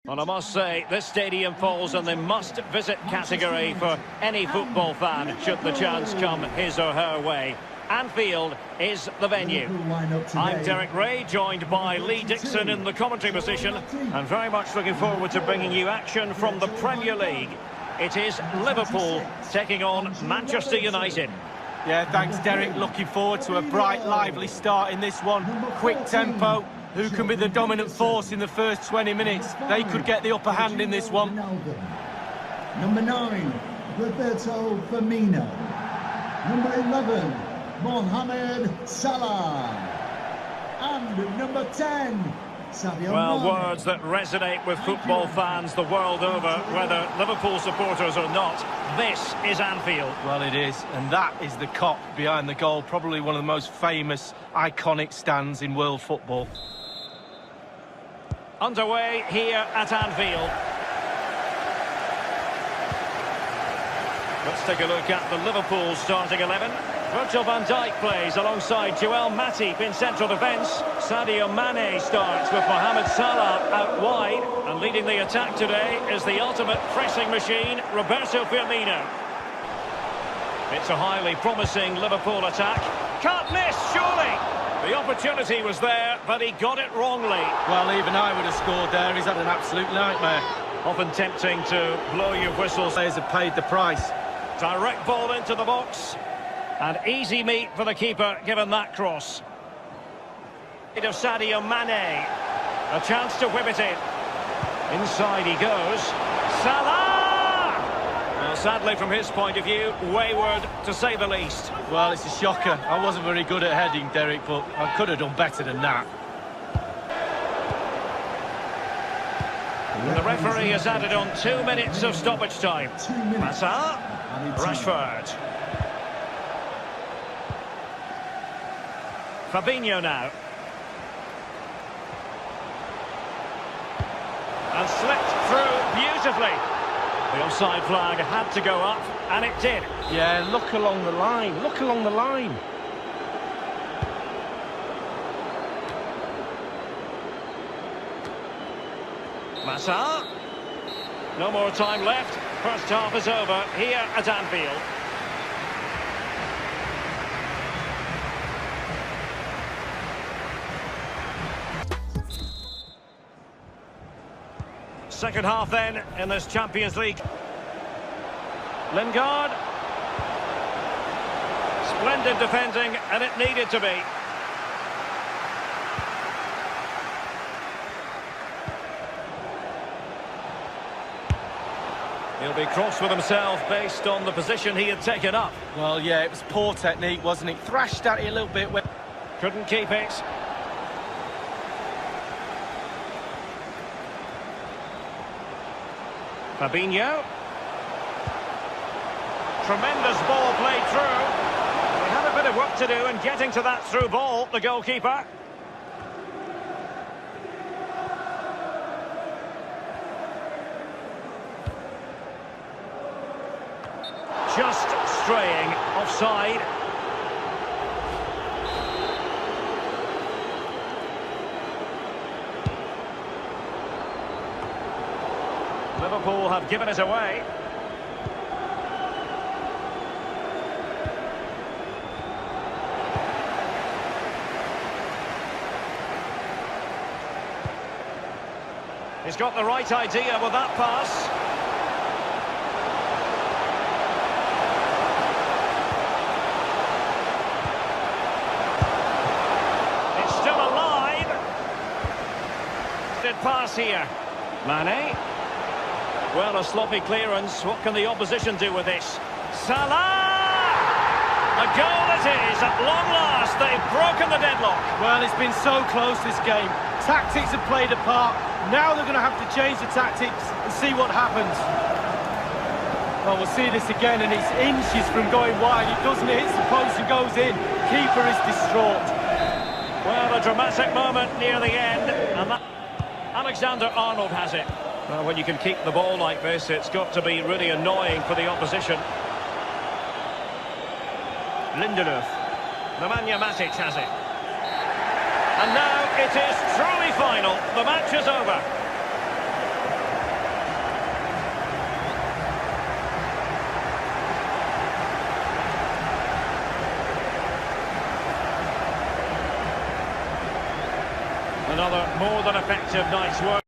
Well, I must say, this stadium falls in the must-visit category for any football fan, should the chance come his or her way. Anfield is the venue. I'm Derek Ray, joined by Lee Dixon in the commentary position, and very much looking forward to bringing you action from the Premier League. It is Liverpool taking on Manchester United. Yeah, thanks, Derek. Looking forward to a bright, lively start in this one. Quick tempo. Who can be the dominant force in the first 20 minutes? They could get the upper hand in this one. Number 9, Roberto Firmino. Number 11, Mohamed Salah. And number 10, Sadio Well, Mane. words that resonate with football fans the world over, whether Liverpool supporters or not. This is Anfield. Well, it is, and that is the cop behind the goal. Probably one of the most famous, iconic stands in world football. Underway here at Anfield. Let's take a look at the Liverpool starting 11. Virgil van Dijk plays alongside Joel Matip in central defence. Sadio Mane starts with Mohamed Salah out wide. And leading the attack today is the ultimate pressing machine, Roberto Firmino. It's a highly promising Liverpool attack. Can't miss, surely! The opportunity was there, but he got it wrongly. Well, even I would have scored there. He's had an absolute nightmare. Often tempting to blow your whistles. Players have paid the price. Direct ball into the box. And easy meat for the keeper, given that cross. Of Sadio Mane. A chance to whip it in. Inside he goes. Salah! Well, sadly, from his point of view, wayward, to say the least. Well, it's a shocker. I wasn't very good at heading, Derek, but I could have done better than that. And the referee has added on 2 minutes of stoppage time. Massa, Rashford. Fabinho now. And slipped through beautifully. The offside flag had to go up, and it did. Yeah, look along the line. Look along the line. Massa. No more time left. First half is over here at Anfield. Second half then in this Champions League. Lingard. Splendid defending, and it needed to be. He'll be cross with himself based on the position he had taken up. Well, yeah, it was poor technique, wasn't it? Thrashed at it a little bit. Couldn't keep it. Fabinho. Tremendous ball played through. He had a bit of work to do in getting to that through ball, the goalkeeper. Just straying offside. Liverpool have given it away. He's got the right idea with that pass. It's still alive. Good pass here. Mane. Well, a sloppy clearance. What can the opposition do with this? Salah! A goal it is. At long last, they've broken the deadlock. Well, it's been so close, this game. Tactics have played a part. Now they're going to have to change the tactics and see what happens. Well, we'll see this again, and it's inches from going wide. It doesn't hit the post and goes in. Keeper is distraught. Well, a dramatic moment near the end. And that Alexander-Arnold has it. Well, when you can keep the ball like this, it's got to be really annoying for the opposition. Lindelöf. Nemanja Matic has it. And now it is truly final. The match is over. Another more than effective night's work.